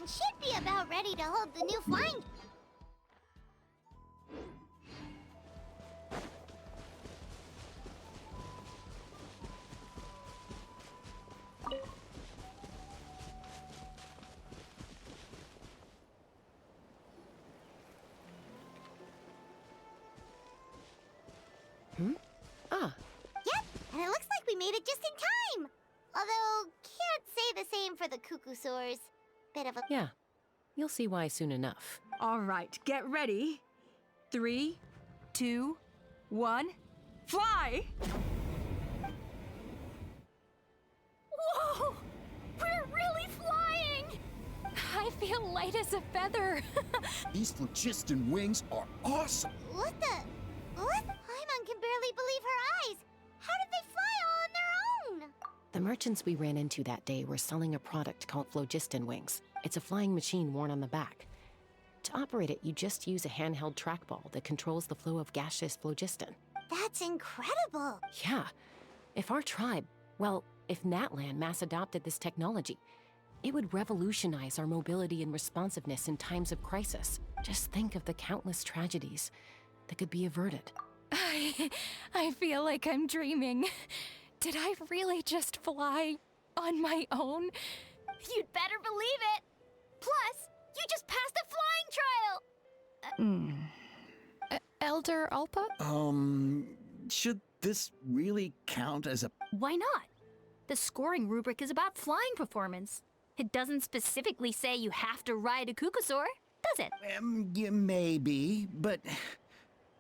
Serene should be about ready to hold the new flying... Ah. Yep, and it looks like we made it just in time. Although, can't say the same for the cuckoosaurs. Bit of a... Yeah. You'll see why soon enough. All right, get ready. 3, 2, 1, fly! Whoa! We're really flying! I feel light as a feather. These phlogiston wings are awesome. What the... What? Paimon can barely believe her eyes. How did they fly all on their own? The merchants we ran into that day were selling a product called phlogiston wings. It's a flying machine worn on the back. To operate it, you just use a handheld trackball that controls the flow of gaseous phlogiston. That's incredible. Yeah. If our tribe, well, if Natlan mass adopted this technology, it would revolutionize our mobility and responsiveness in times of crisis. Just think of the countless tragedies that could be averted. I feel like I'm dreaming. Did I really just fly on my own? You'd better believe it. Plus, you just passed the flying trial. Elder Alpa? Should this really count as a... Why not? The scoring rubric is about flying performance. It doesn't specifically say you have to ride a cuckoosaur, does it? Yeah, maybe, but...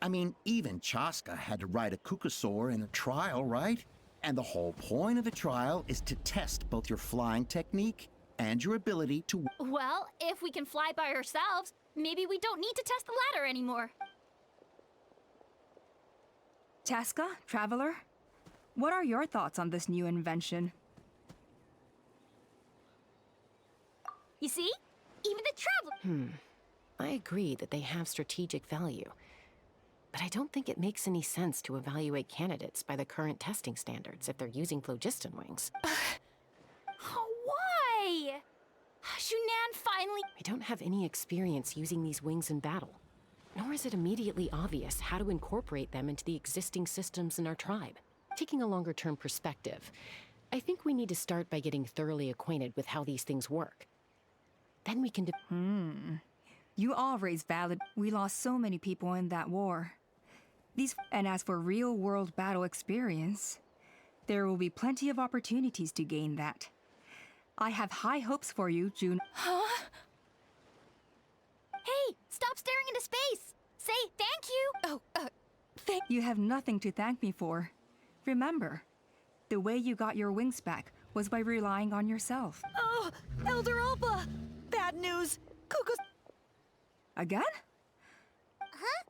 I mean, even Chaska had to ride a cuckoosaur in a trial, right? And the whole point of the trial is to test both your flying technique and your ability to... Well, if we can fly by ourselves, maybe we don't need to test the ladder anymore. Chaska, Traveler, what are your thoughts on this new invention? You see? Even the traveler... I agree that they have strategic value. But I don't think it makes any sense to evaluate candidates by the current testing standards if they're using phlogiston wings. Why? Shunan finally... I don't have any experience using these wings in battle, nor is it immediately obvious how to incorporate them into the existing systems in our tribe. Taking a longer-term perspective, I think we need to start by getting thoroughly acquainted with how these things work. Then we can... You all raise valid... We lost so many people in that war. And as for real-world battle experience, there will be plenty of opportunities to gain that. I have high hopes for you, June. Huh? Hey, stop staring into space! Say thank you! Oh, You have nothing to thank me for. Remember, the way you got your wings back was by relying on yourself. Oh, Elder Alpa! Bad news! Cuckoo's... Again? Huh?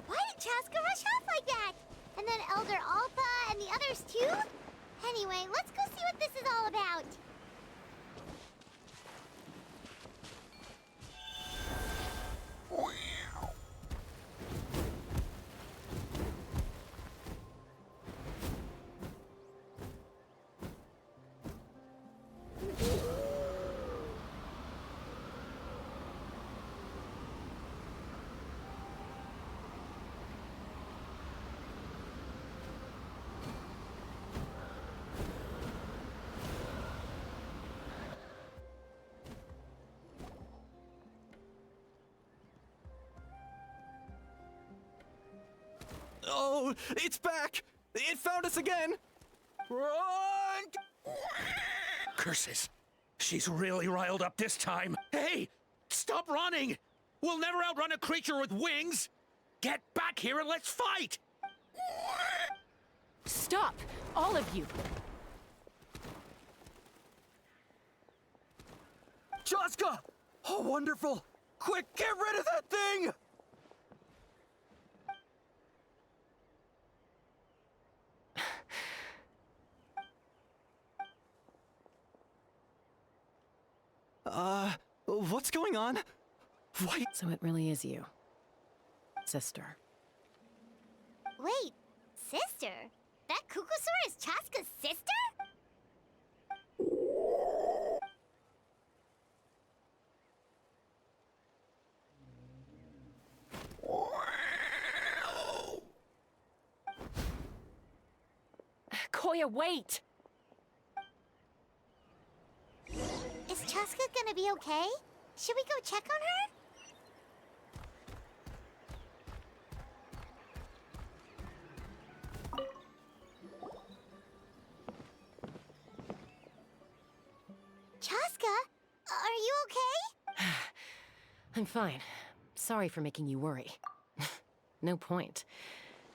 Why did Chaska rush off like that? And then Elder Alpa and the others too? Anyway, let's go see what this is all about. Oh, it's back! It found us again! Run! Curses. She's really riled up this time. Hey! Stop running! We'll never outrun a creature with wings! Get back here and let's fight! Stop! All of you! Chaska! Oh, wonderful! Quick, get rid of that thing! What's going on? Why? So it really is you, sister. Wait, sis? sister? That Kukusaur is Chaska's sister? Koya, wait! Is Chaska gonna be okay? Should we go check on her? Chaska, are you okay? I'm fine. Sorry for making you worry. No point.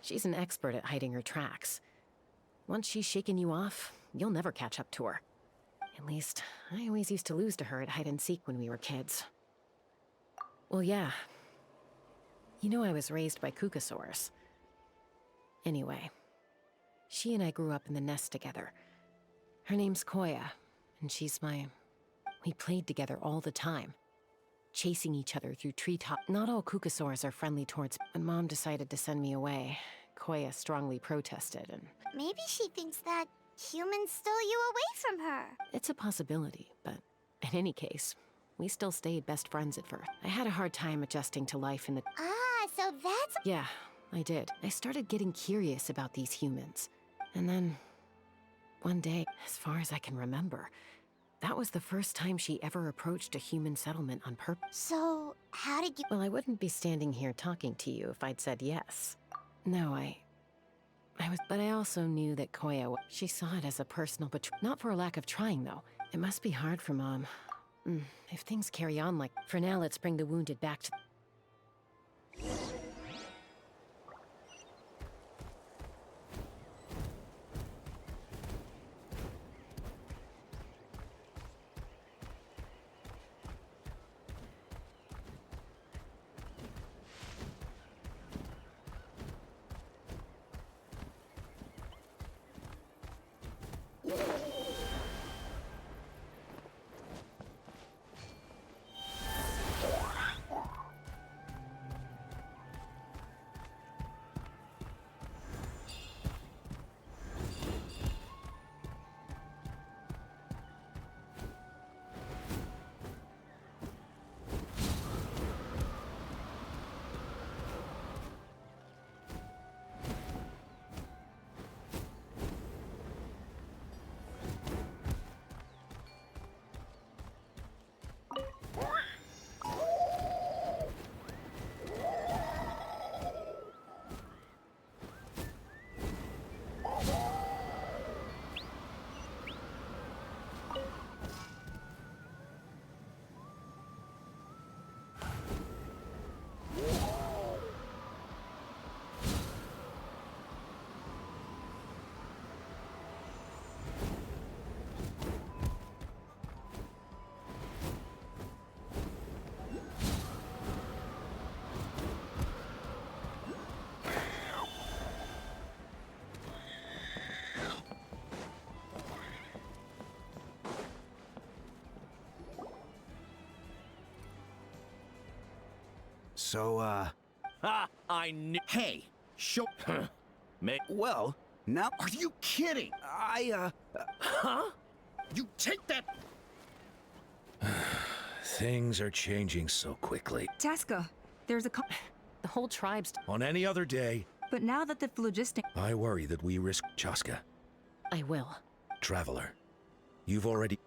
She's an expert at hiding her tracks. Once she's shaken you off, you'll never catch up to her. At least, I always used to lose to her at hide-and-seek when we were kids. Well, yeah. You know I was raised by Kukasaurs. Anyway, she and I grew up in the nest together. Her name's Koya, and she's my... We played together all the time, chasing each other through treetops. Not all Kukasaurs are friendly towards... When Mom decided to send me away, Koya strongly protested, and... Maybe she thinks that humans stole you away from her. It's a possibility, but in any case, we still stayed best friends at first. I had a hard time adjusting to life in the... Ah, so that's... Yeah, I did. I started getting curious about these humans. And then, one day, as far as I can remember, that was the first time she ever approached a human settlement on purpose. So, how did you... Well, I wouldn't be standing here talking to you if I'd said yes. No, I was... But I also knew that Koya... She saw it as a personal betrayal. Not for a lack of trying, though. It must be hard for Mom. If things carry on like... For now, let's bring the wounded back to... So, Ha! I knew. Hey, show... well, now Are you kidding? Huh? You take that... Things are changing so quickly. Chaska, there's a The whole tribe's... On any other day, but now that the phlogistic... I worry that we risk Chaska. I will. Traveler, you've already...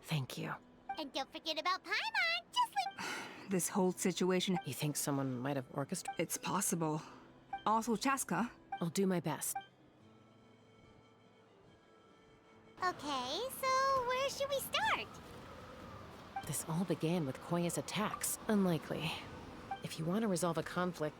Thank you. And don't forget about Paimon, just like... This whole situation, You think someone might have orchestrated? it's possible. Also, Chaska, I'll do my best. Okay, so where should we start? This all began with Koya's attacks. Unlikely. If you want to resolve a conflict...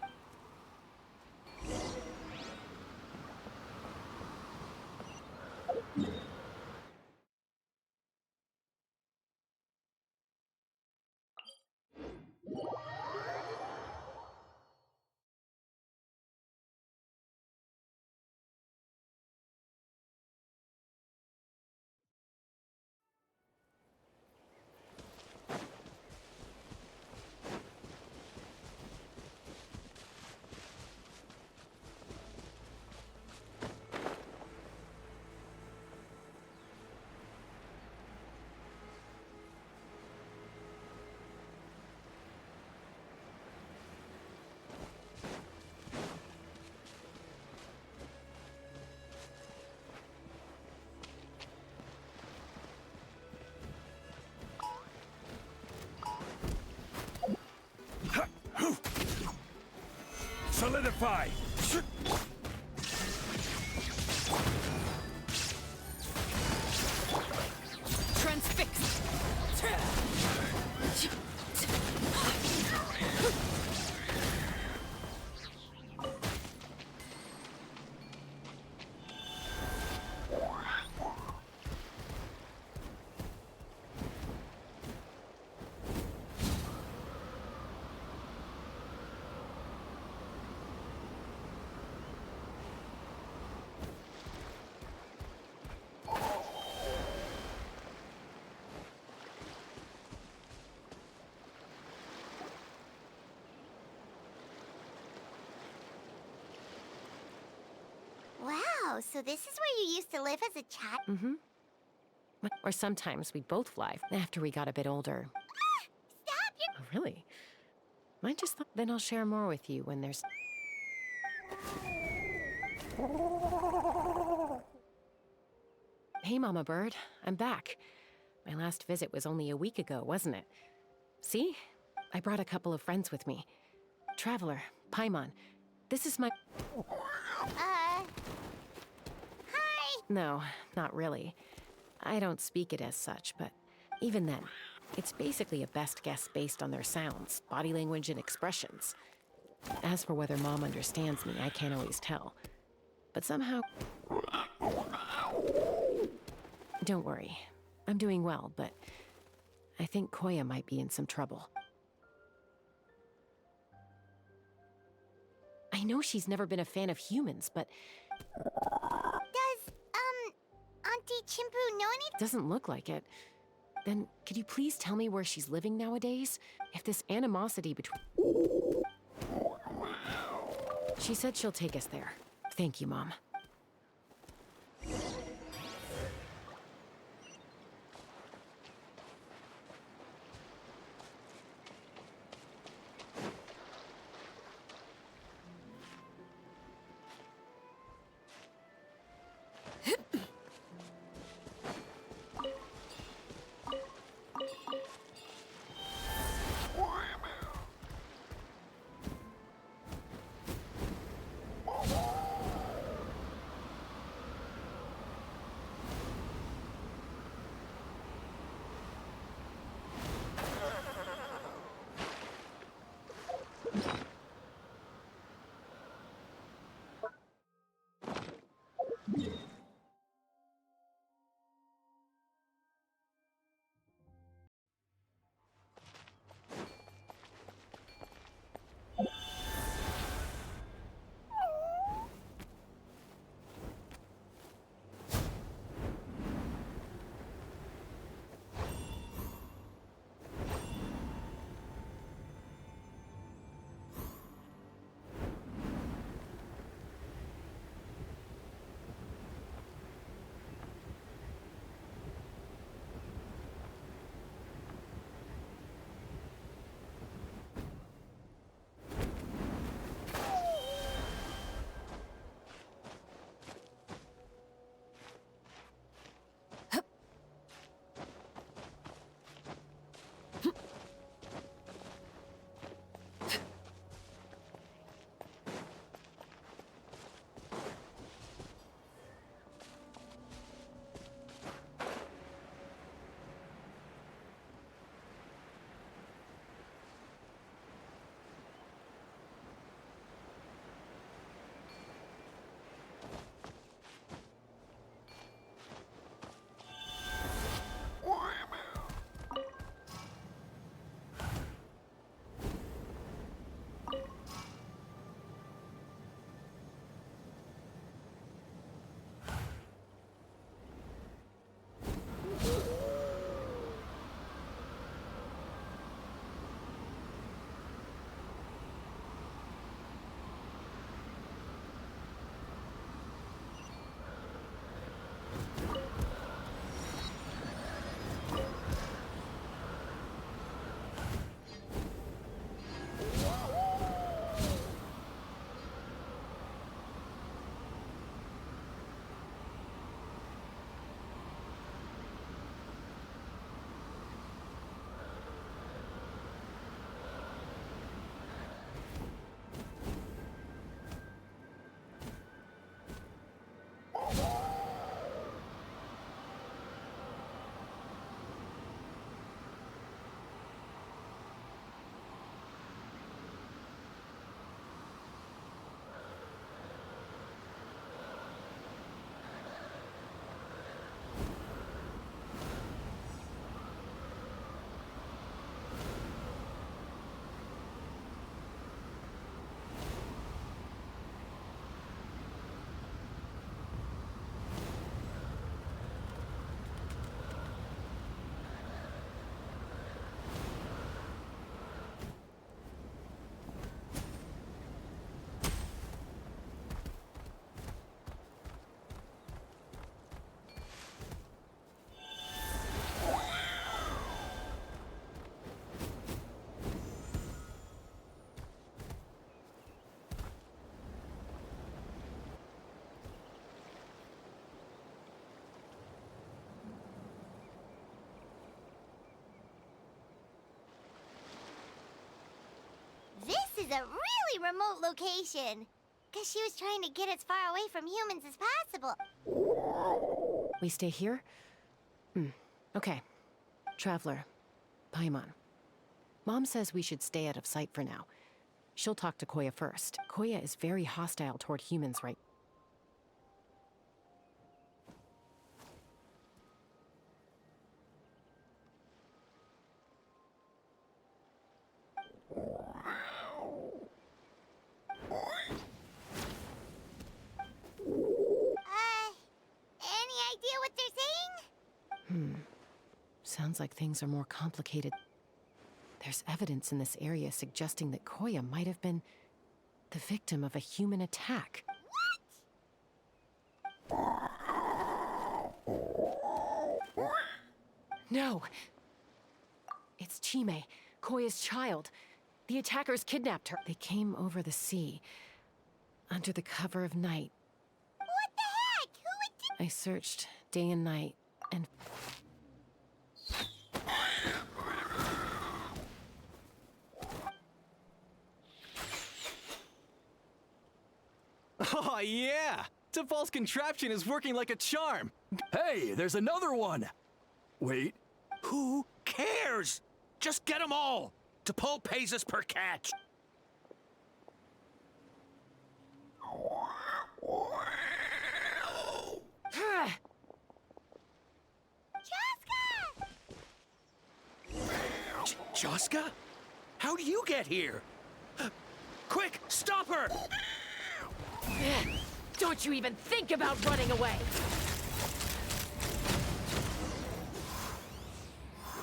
Solidify! Transfix! Wow, so this is where you used to live as a child? Mm-hmm. Or sometimes we'd both fly after we got a bit older. Stop! You're... Oh, really? I just thought then I'll share more with you when there's... Hey, Mama Bird. I'm back. My last visit was only a week ago, wasn't it? See? I brought a couple of friends with me. Traveler, Paimon. This is my... Hi! No, not really. I don't speak it as such, but even then, it's basically a best guess based on their sounds, body language, and expressions. As for whether Mom understands me, I can't always tell. But somehow... Don't worry. I'm doing well, but I think Koya might be in some trouble. I know she's never been a fan of humans, but... Does, Auntie Chimpu know anything? Doesn't look like it. Then, could you please tell me where she's living nowadays? If this animosity between... She said she'll take us there. Thank you, Mom. is a really remote location. Guess she was trying to get as far away from humans as possible. We stay here? Okay. Traveler. Paimon. Mom says we should stay out of sight for now. She'll talk to Koya first. Koya is very hostile toward humans right. Any idea what they're saying? Sounds like things are more complicated. There's evidence in this area suggesting that Koya might have been the victim of a human attack. No! It's Chime, Koya's child. The attackers kidnapped her. They came over the sea, under the cover of night. What the heck? Who would do— I searched day and night, and... Oh, yeah! T'Pol's contraption is working like a charm. Hey, there's another one! Wait. Who cares? Just get them all. T'Pol pays us per catch. Joska? How do you get here? Quick, stop her! Don't you even think about running away!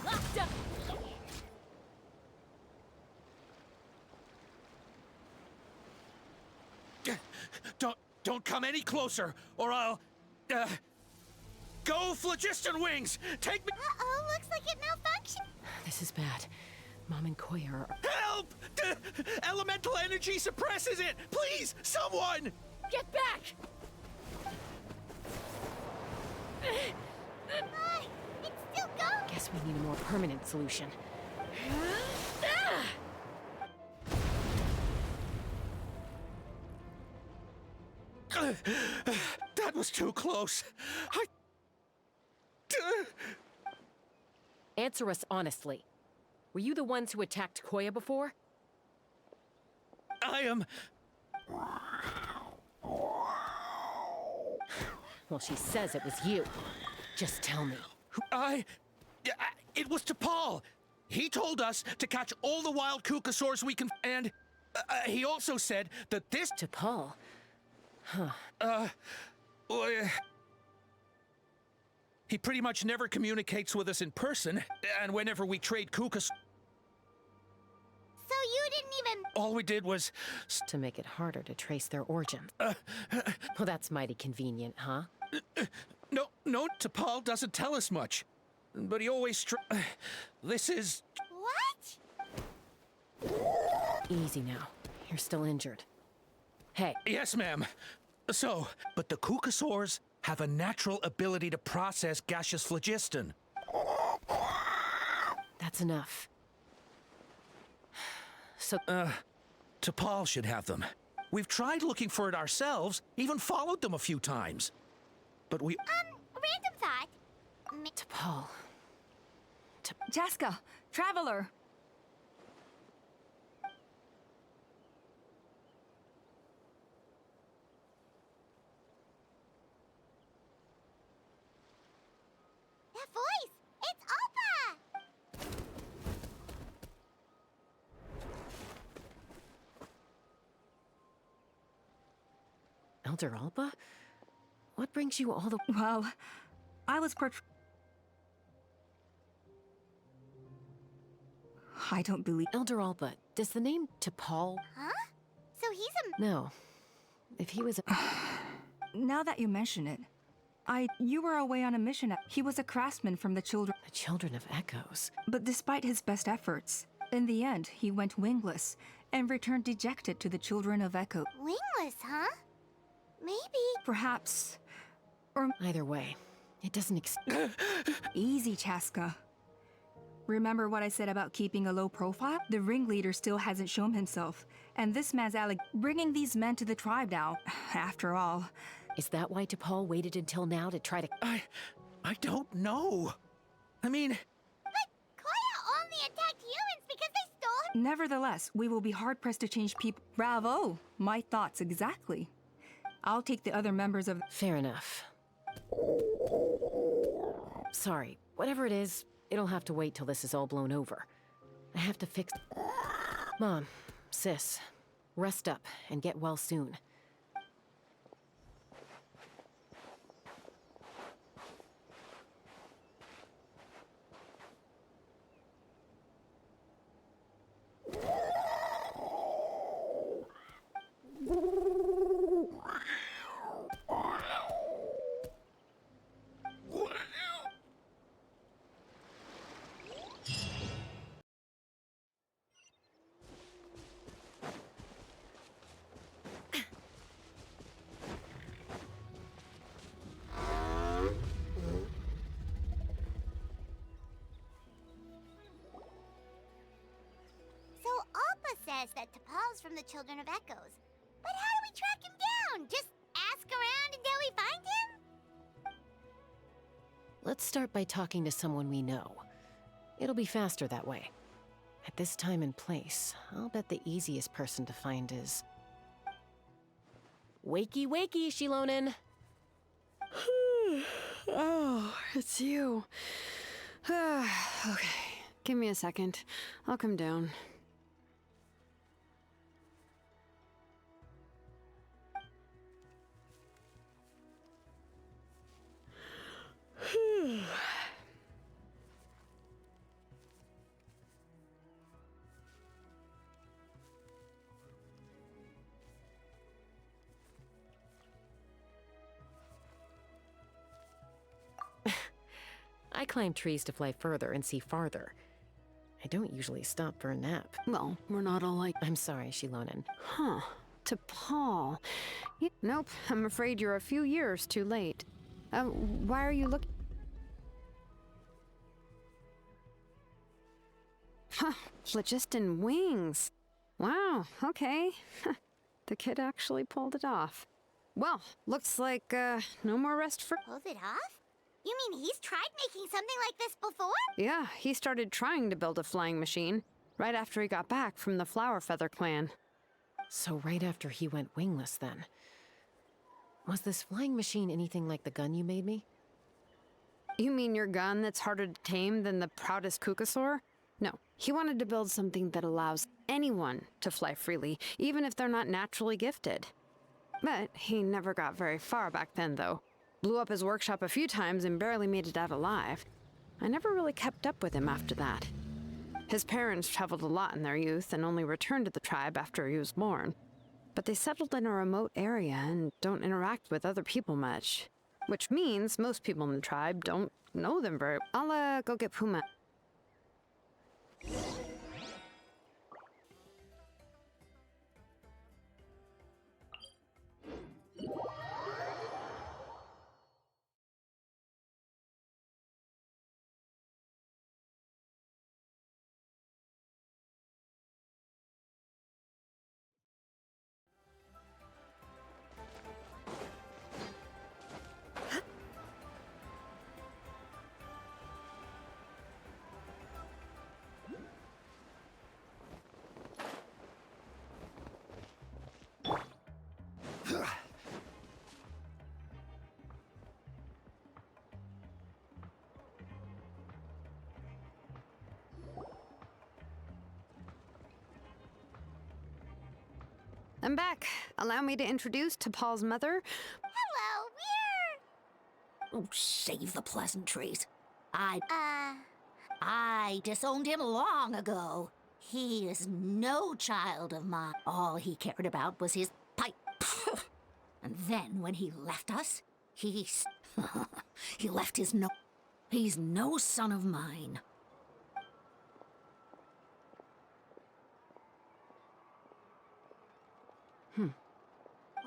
Locked up. Don't come any closer, or I'll... Go, Phlogiston Wings! Take me... Uh-oh, looks like it malfunctioned. This is bad. Mom and Koya are... Help! Elemental energy suppresses it! Please, someone! Get back! It's still going. Guess we need a more permanent solution. That was too close. Answer us honestly. Were you the ones who attacked Koya before? I am... Well, she says it was you. Just tell me. It was T'Pol. He told us to catch all the wild Kukasaurs we can... And he also said that this... T'Pol? He pretty much never communicates with us in person, and whenever we trade Kukas... So you didn't even... All we did was... To make it harder to trace their origins. Well, that's mighty convenient, huh? No, T'Pol doesn't tell us much. But he always this is... What? Easy now. You're still injured. Hey. Yes, ma'am. So, but the Kukasaurs have a natural ability to process gaseous phlogiston. That's enough. So... T'Pol should have them. We've tried looking for it ourselves, even followed them a few times. But we... Random thought. T'Pol. Jaska, Traveler! That voice! It's Alpa! Elder Alba? What brings you all the... Well, I was I don't believe... Elder Alba, does the name T'Pol... Huh? So he's a... No. If he was a... Now that you mention it, you were away on a mission. He was a craftsman from the children... The Children of Echoes. But despite his best efforts, in the end, he went wingless and returned dejected to the Children of Echo. Wingless, huh? Maybe. Perhaps... Or... Either way, it doesn't Easy, Chaska. Remember what I said about keeping a low profile? The ringleader still hasn't shown himself. And this man's bringing these men to the tribe now, after all. Is that why T'Pol waited until now to try to... I don't know. I mean... But Koya only attacked humans because they stole her. Nevertheless, we will be hard-pressed to change people. Bravo! My thoughts exactly. I'll take the other members of... Fair enough. Sorry, whatever it is, it'll have to wait till this is all blown over. I have to fix... Mom, sis, rest up and get well soon. So Alpa says that T'Pol's from the Children of Echoes. But how do we track him down? Just ask around until we find him? Let's start by talking to someone we know. It'll be faster that way. At this time and place, I'll bet the easiest person to find is... Wakey, wakey, Shilonen! Oh, it's you. Okay, give me a second. I'll come down. I climb trees to fly further and see farther. I don't usually stop for a nap. Well, we're not all like... I'm sorry, Shilonen. Huh. To Paul. Nope, I'm afraid you're a few years too late. Why are you looking... Huh, phlogiston wings. Wow, okay. The kid actually pulled it off. Well, looks like, no more rest for... Pulled it off? You mean he's tried making something like this before? Yeah, he started trying to build a flying machine right after he got back from the Flower Feather clan. So right after he went wingless, then. Was this flying machine anything like the gun you made me? You mean your gun that's harder to tame than the proudest Kukasaur? No, he wanted to build something that allows anyone to fly freely, even if they're not naturally gifted. But he never got very far back then, though. Blew up his workshop a few times and barely made it out alive. I never really kept up with him after that. His parents traveled a lot in their youth and only returned to the tribe after he was born. But they settled in a remote area and don't interact with other people much. Which means most people in the tribe don't know them very well. I'll, go get Puma. I'm back. Allow me to introduce T'Pol's mother. Hello, we're... Oh, save the pleasantries. I disowned him long ago. He is no child of mine. All he cared about was his pipe. And then when he left us, he left his no... He's no son of mine.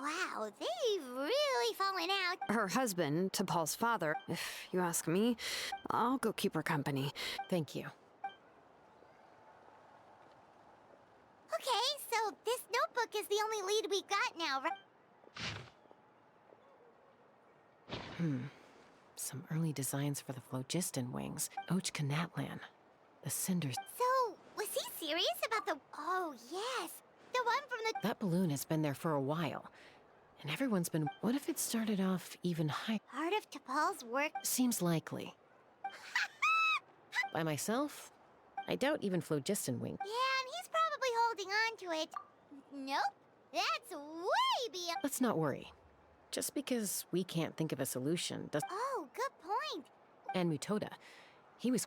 Wow, they've really fallen out. Her husband, T'Pol's father, if you ask me, I'll go keep her company. Thank you. Okay, so this notebook is the only lead we got now, right? Some early designs for the phlogiston wings. Ochkanatlan. The cinders. So, was he serious about the... Oh, yes. The one from the... That balloon has been there for a while. And everyone's been... What if it started off even high? Part of T'Pol's work... Seems likely. By myself? I doubt even phlogiston wing. Yeah, and he's probably holding on to it. Nope. That's way beyond... Let's not worry. Just because we can't think of a solution does... Oh, good point. And Mutoda. He was...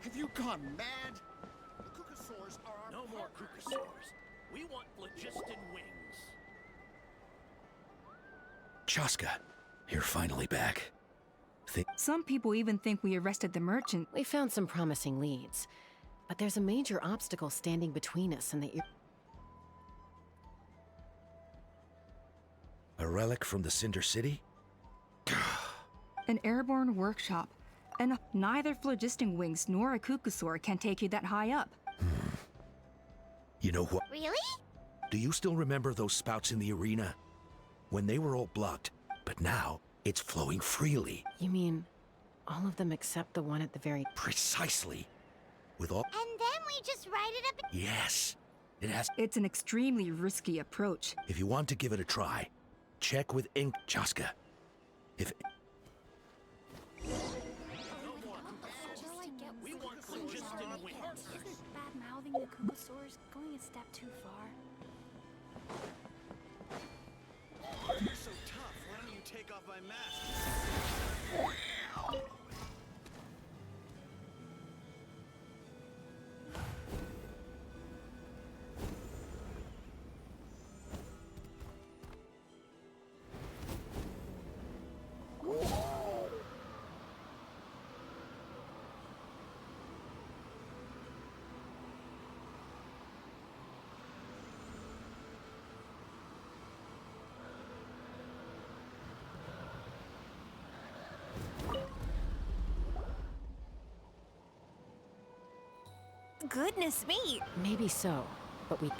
Have you gone mad? The Cucasaurs are our No more Cucasaurs. We want phlogiston wings. Chaska, you're finally back. Some people even think we arrested the merchant. We found some promising leads. But there's a major obstacle standing between us and the... A relic from the Cinder City? An airborne workshop. And neither phlogiston wings nor a Cucasaur can take you that high up. You know what? Really? Do you still remember those spouts in the arena? When they were all blocked, but now it's flowing freely. You mean all of them except the one at the very... Precisely. With all... And then we just write it up... Yes. It has... It's an extremely risky approach. If you want to give it a try, check with Ink Chaska. If... Bad-mouthing the Cucasaurs going a step too far. You're so tough. Why don't you take off my mask? Goodness me. Maybe so, but we...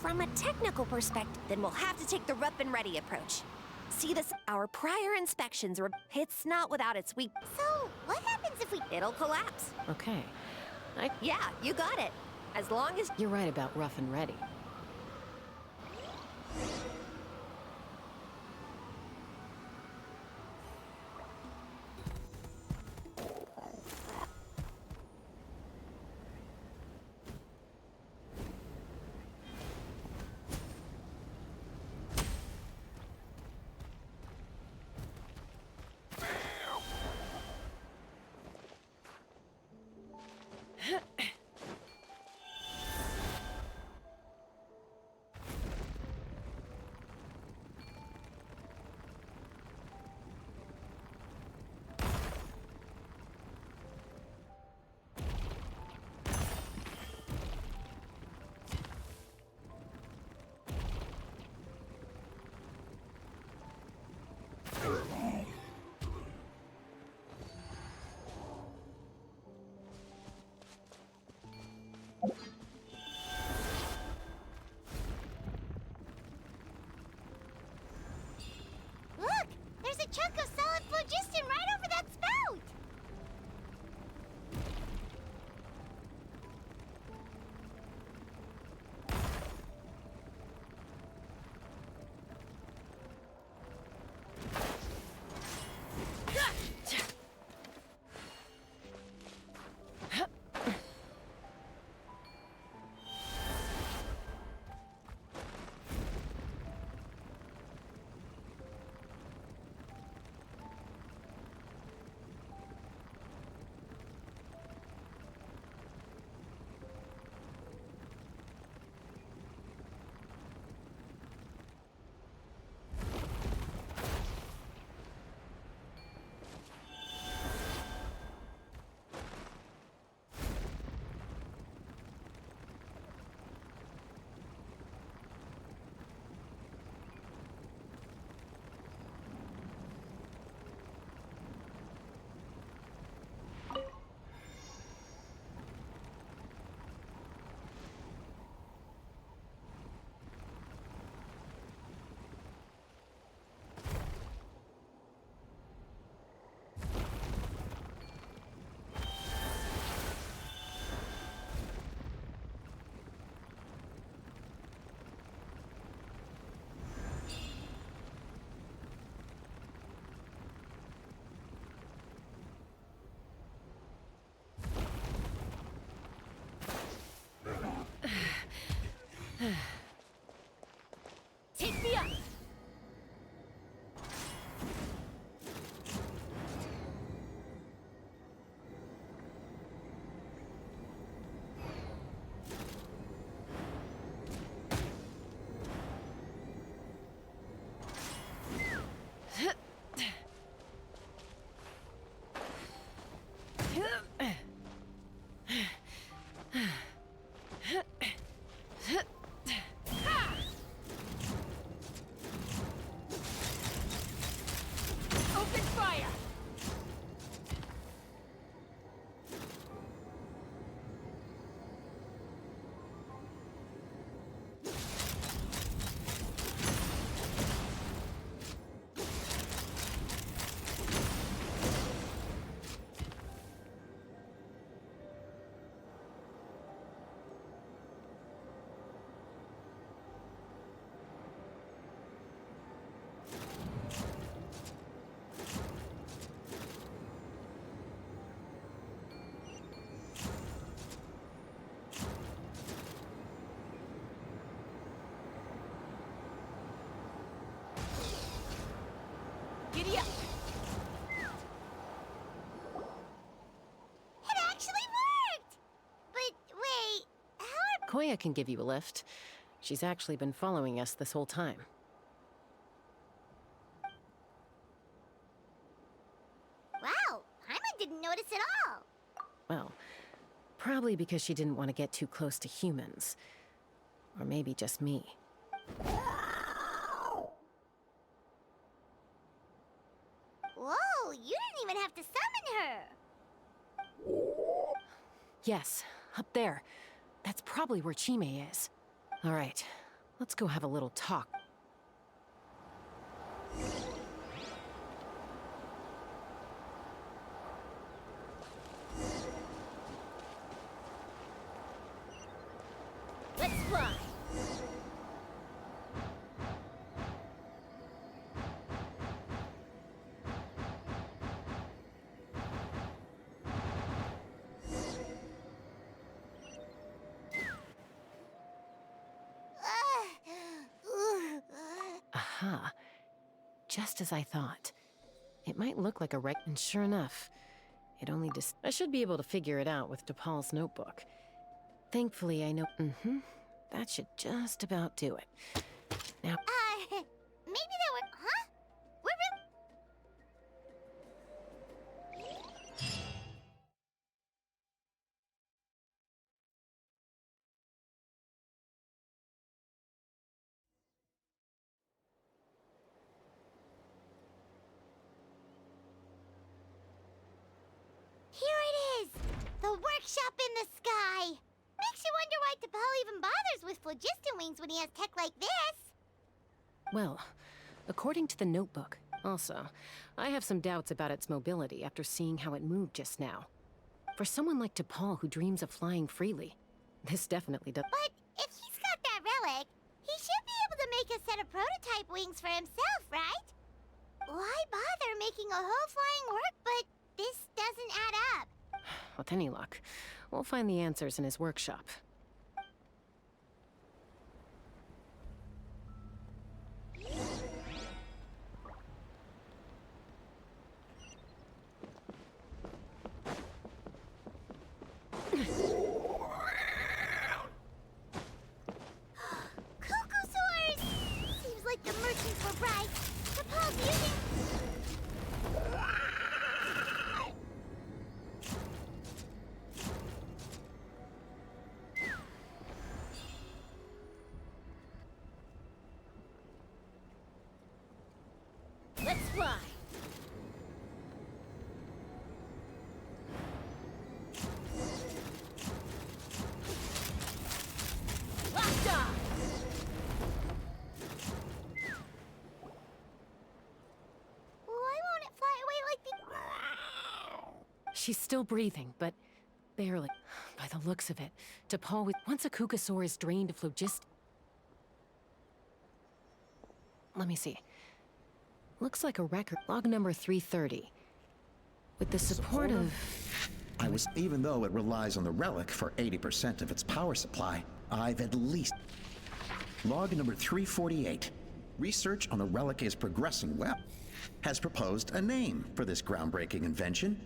From a technical perspective, then we'll have to take the rough and ready approach. See this? Our prior inspections are... It's not without its weak... So, what happens if we... It'll collapse. Okay. Yeah, you got it. As long as... You're right about rough and ready. Take me up! Open fire! Giddy up! It actually worked! But wait, how are... Koya can give you a lift. She's actually been following us this whole time. Wow, Paimon didn't notice at all. Well, probably because she didn't want to get too close to humans. Or maybe just me. Whoa, you didn't even have to summon her. Yes, up there. That's probably where Chime is. All right, let's go have a little talk. Let's fly! Aha. Just as I thought. It might look like a wreck, and sure enough, it only I should be able to figure it out with DePaul's notebook. Thankfully, I know. That should just about do it. Now. Maybe there were... Huh? We're really... Here it is! The workshop in the sky! Makes you wonder why T'Pol even bothers with phlogiston wings when he has tech like this! Well, according to the notebook, also, I have some doubts about its mobility after seeing how it moved just now. For someone like T'Pol who dreams of flying freely, this definitely does. But if he's got that relic, he should be able to make a set of prototype wings for himself, right? Why bother making a whole flying work, but this doesn't add up? With any luck, we'll find the answers in his workshop. Cuckoosaurs! Seems like the merchants were right. T'Pol's using... Let's fly! Locked on! Why won't it fly away like the... She's still breathing, but barely. By the looks of it, T'Pol with... Once a Kukasaur is drained of phlogiston... Let me see. Looks like a record. Log number 330. With the support of... Even though it relies on the relic for 80% of its power supply, I've at least... Log number 348. Research on the relic is progressing well. Has proposed a name for this groundbreaking invention,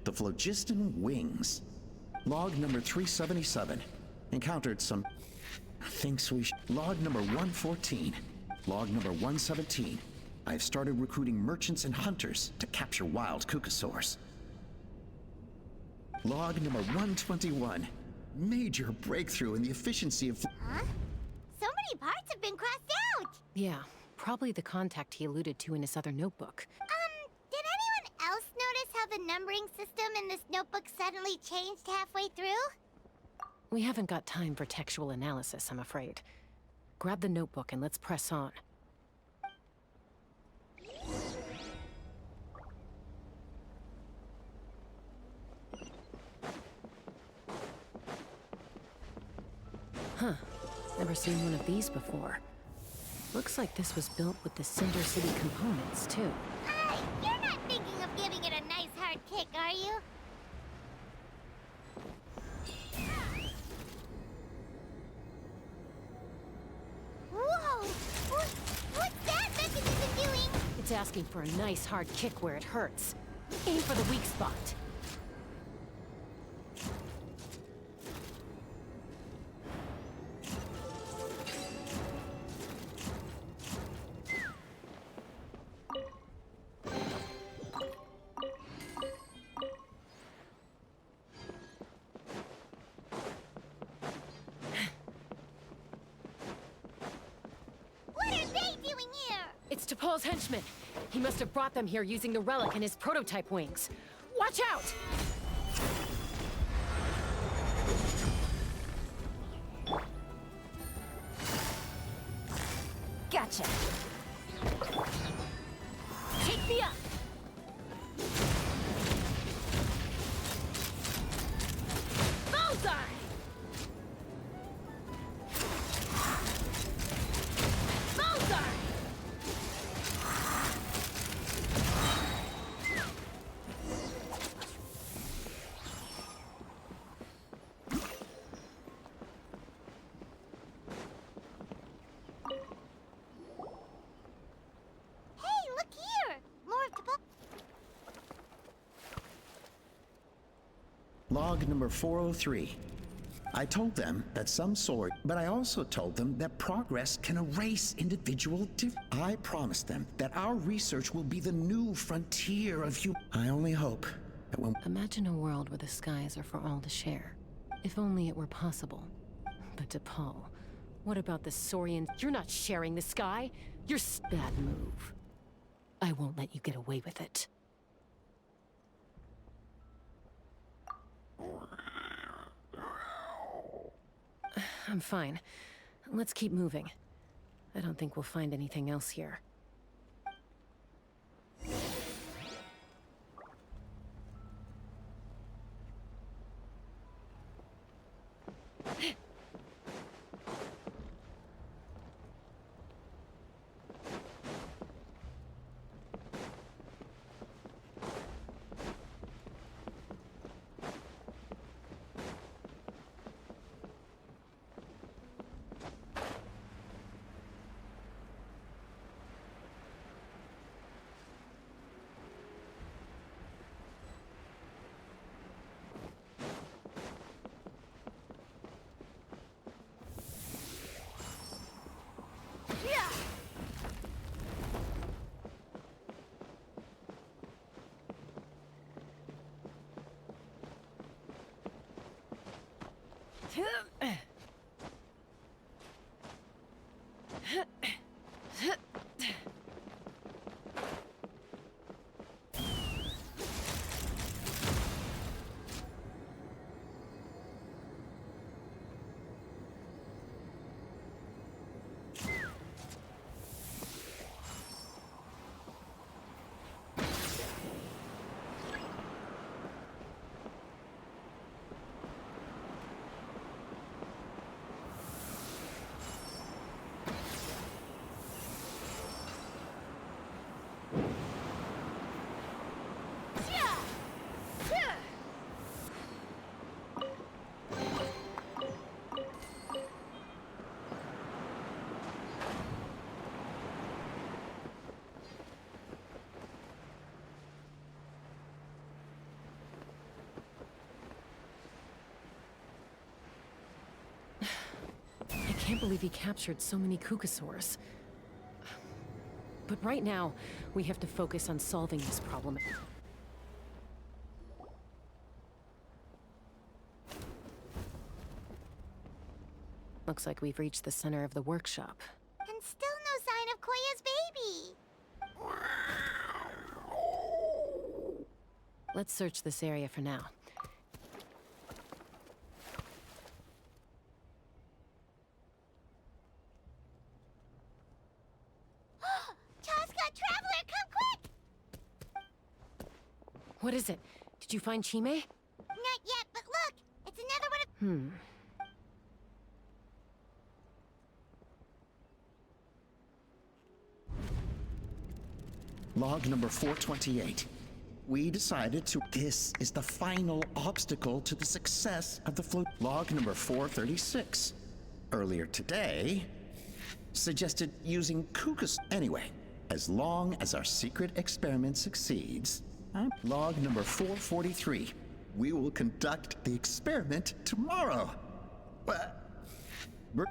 the phlogiston wings. Log number 377. Encountered some... Thinks we Log number 114. Log number 117. I've started recruiting merchants and hunters to capture wild kukasaurs. Log number 121. Major breakthrough in the efficiency of... Huh? So many parts have been crossed out! Yeah, probably the contact he alluded to in his other notebook. Did anyone else notice how the numbering system in this notebook suddenly changed halfway through? We haven't got time for textual analysis, I'm afraid. Grab the notebook and let's press on. Huh. Never seen one of these before. Looks like this was built with the Cinder City components, too. You're not thinking of giving it a nice hard kick, are you? Whoa! What's that mechanism doing? It's asking for a nice hard kick where it hurts. Aim for the weak spot. Paul's henchman. He must have brought them here using the relic and his prototype wings. Watch out! Gotcha. Take me up. Bullseye! Log number 403. I told them that some sort, but I also told them that progress can erase individual I promised them that our research will be the new frontier of I only hope that when... Imagine a world where the skies are for all to share. If only it were possible. But to Paul, what about the Saurians? You're not sharing the sky. You're bad move. I won't let you get away with it. I'm fine. Let's keep moving. I don't think we'll find anything else here. can't believe he captured so many Kukasaurs. But right now, we have to focus on solving this problem. Looks like we've reached the center of the workshop. And still no sign of Koya's baby. Let's search this area for now. Chaska, Traveler, come quick! What is it? Did you find Chime? Not yet, but look! It's another one of... Log number 428. We decided to... This is the final obstacle to the success of the float. Log number 436. Earlier today, suggested using Kukas. Anyway, as long as our secret experiment succeeds... Log number 443. We will conduct the experiment tomorrow.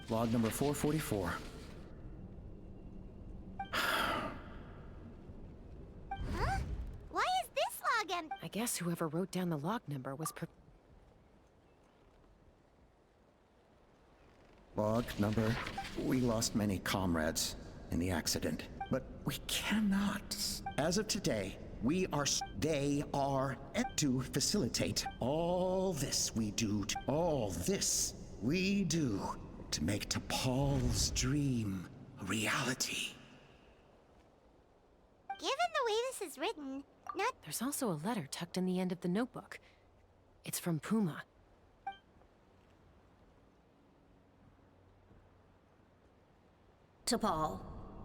Log number 444. Why is this log empty? I guess whoever wrote down the log number was Log number... We lost many comrades in the accident, but we cannot. As of today, they are to facilitate all this we do to make T'Pol's dream a reality. Given the way this is written, not... There's also a letter tucked in the end of the notebook. It's from Puma. T'Pol,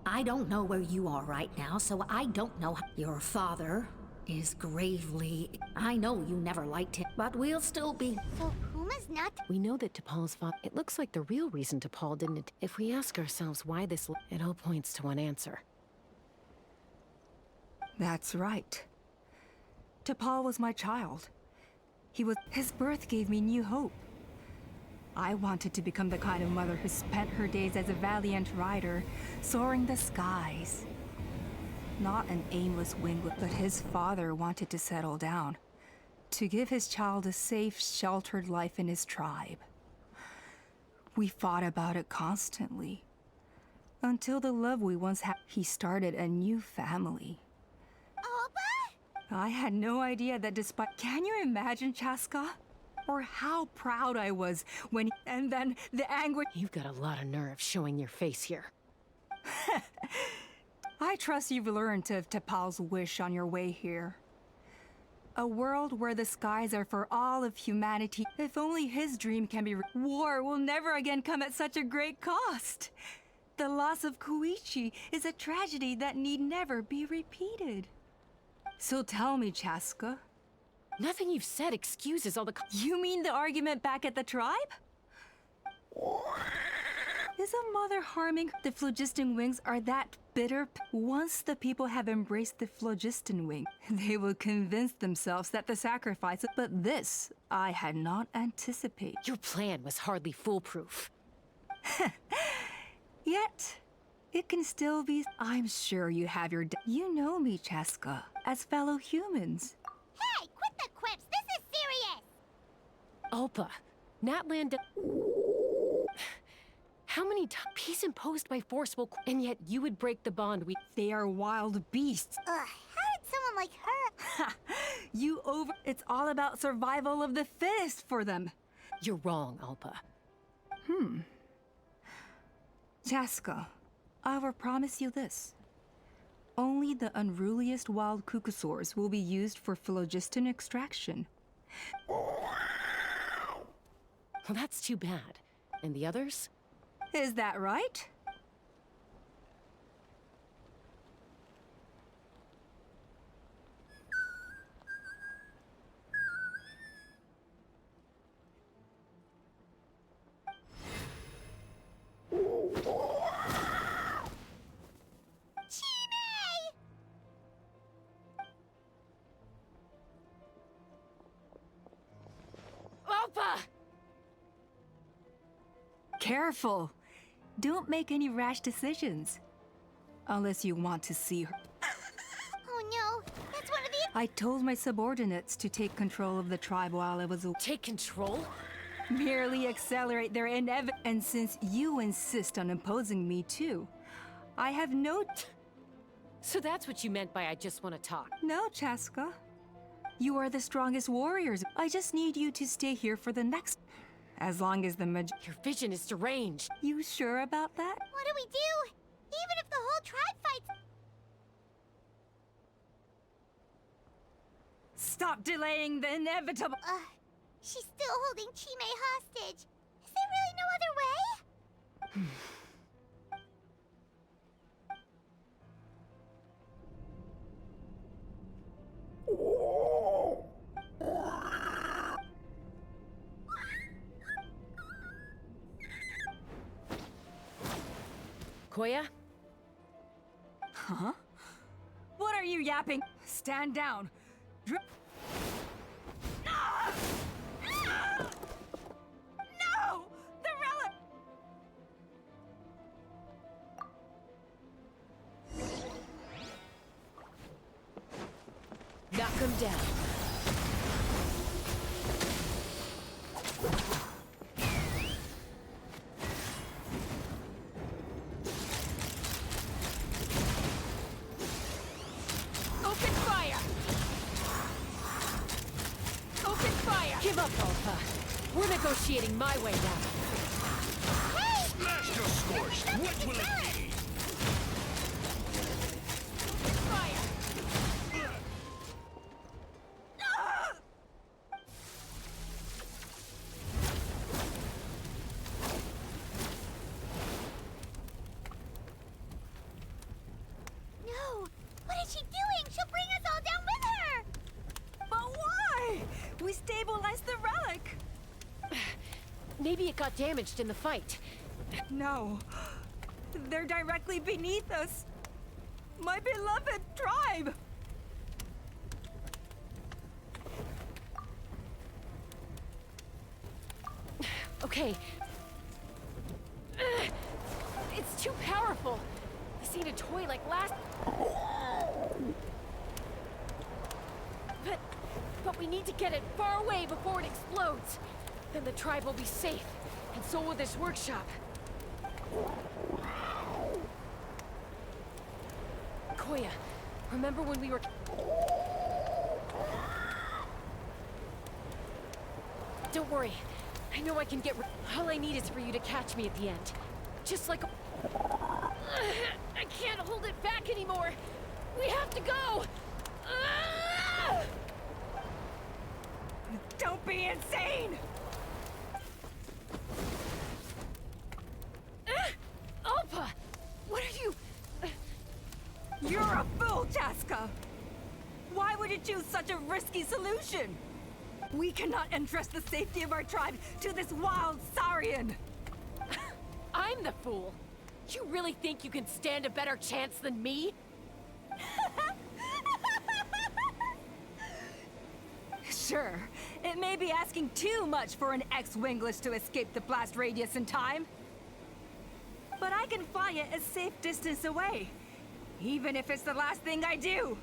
I don't know where you are right now, so I don't know how... Your father is gravely... I know you never liked him, but we'll still be... So Puma's not... We know that T'Pol's father... It looks like the real reason T'Pol didn't... If we ask ourselves why this... It all points to one answer. That's right. T'Pol was my child. His birth gave me new hope. I wanted to become the kind of mother who spent her days as a valiant rider, soaring the skies. Not an aimless winglet, but his father wanted to settle down, to give his child a safe, sheltered life in his tribe. We fought about it constantly, until the love we once had, he started a new family. Opa? I had no idea that despite... Can you imagine, Chaska? Or how proud I was when... And then the anguish... You've got a lot of nerve showing your face here. I trust you've learned of T'Pol's wish on your way here. A world where the skies are for all of humanity. If only his dream can be... War will never again come at such a great cost. The loss of Koichi is a tragedy that need never be repeated. So tell me, Chaska. Nothing you've said excuses all the... You mean the argument back at the tribe? Is a mother harming? The phlogiston wings are that bitter. Once the people have embraced the phlogiston wing, they will convince themselves that the sacrifice... But this, I had not anticipated. Your plan was hardly foolproof. Yet, it can still be... I'm sure you have your... You know me, Chaska, as fellow humans. Hey, quit the quips! This is serious! Ulpa, Natland... How many times? Peace imposed by forceful... And yet you would break the bond we... They are wild beasts. Ugh, how did someone like her... You over... It's all about survival of the fittest for them. You're wrong, Ulpa. Chaska, I will promise you this. Only the unruliest wild Kukasaurs will be used for phlogiston extraction. Well, that's too bad. And the others? Is that right? Ulpa! Careful! Don't make any rash decisions. Unless you want to see her. Oh no, that's one of the... I told my subordinates to take control of the tribe while I was away. Take control? Merely accelerate their and since you insist on imposing me too, I have no... So that's what you meant by I just want to talk. No, Chaska. You are the strongest warriors. I just need you to stay here for the next... As long as the Your vision is deranged. You sure about that? What do we do? Even if the whole tribe fights... Stop delaying the inevitable... She's still holding Chime hostage. Is there really no other way? Koya? Huh? What are you yapping? Stand down. No! The relic! Knock him down. Open fire! Open fire! Give up, Alpha. We're negotiating my way now. Hey! Smash your scorched! What will it be? Fire! No! What is she doing? She'll bring us all down with her! But why? We stabilized the relic. Maybe it got damaged in the fight. No. They're directly beneath us. My beloved tribe. Okay. It's too powerful. This ain't a toy like last... But we need to get it far away before it explodes. Then the tribe will be safe, and so will this workshop. Koya, remember when we were... Don't worry. I know I can get... All I need is for you to catch me at the end. Just like... I can't hold it back anymore. We have to go. Don't be insane! Alpa! What are you... You're a fool, Chaska! Why would you choose such a risky solution? We cannot entrust the safety of our tribe to this wild Saurian! I'm the fool. You really think you can stand a better chance than me? Sure, it may be asking too much for an ex-wingless to escape the blast radius in time. But I can fly it a safe distance away, even if it's the last thing I do.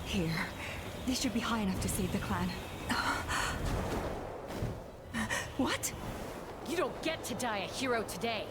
Here. This should be high enough to save the clan. What? You don't get to die a hero today.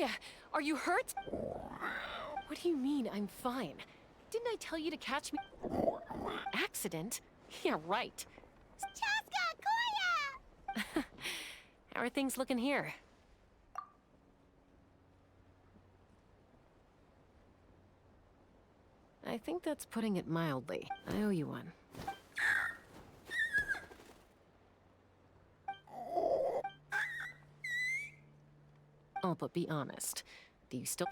Koya, are you hurt? What do you mean, I'm fine? Didn't I tell you to catch me? Accident? Yeah, right. Chaska, Koya! How are things looking here? I think that's putting it mildly. I owe you one. Oh, but be honest. Do you still...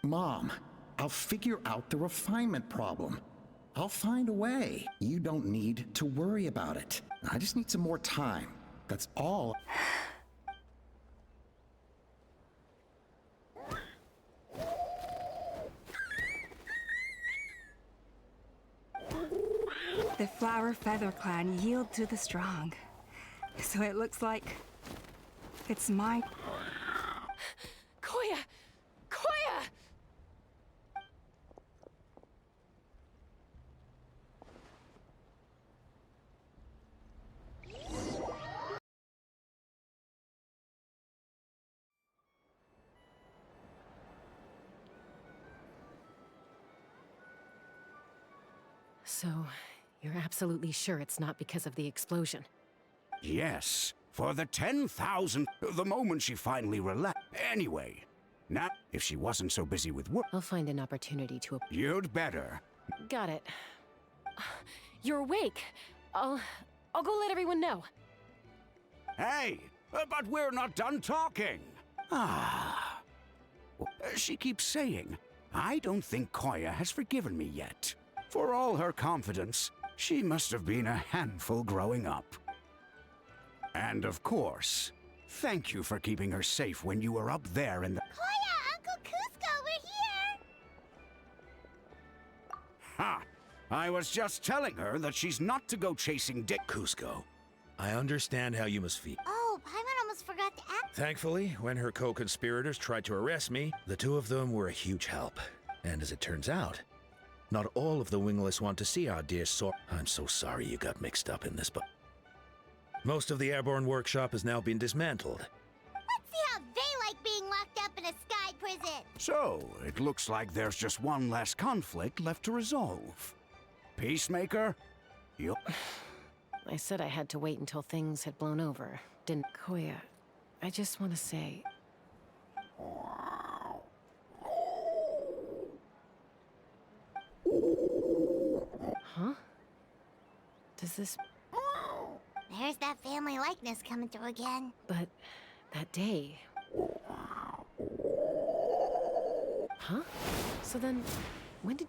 Mom, I'll figure out the refinement problem. I'll find a way. You don't need to worry about it. I just need some more time. That's all. The flower feather clan yield to the strong. So it looks like it's my... Koya! Koya! So, you're absolutely sure it's not because of the explosion? Yes, for the 10,000, the moment she finally relaxed. Anyway, now, if she wasn't so busy with work, I'll find an opportunity to... you'd better. Got it. You're awake. I'll go let everyone know. Hey, but we're not done talking. She keeps saying, I don't think Koya has forgiven me yet. For all her confidence, she must have been a handful growing up. And of course, thank you for keeping her safe when you were up there in the... Koya, Uncle Cusco, we're here! Ha! I was just telling her that she's not to go chasing Dick. Cusco, I understand how you must feel. Oh, Paimon almost forgot to ask. Thankfully, when her co-conspirators tried to arrest me, the two of them were a huge help. And as it turns out, not all of the wingless want to see our dear Sor. I'm so sorry you got mixed up in this, but most of the airborne workshop has now been dismantled. Let's see how they like being locked up in a sky prison. So, it looks like there's just one less conflict left to resolve. Peacemaker, you... I said I had to wait until things had blown over. Didn't... Koya, I just want to say... Huh? Does this... There's that family likeness coming through again. But... that day... Huh? So then... when did...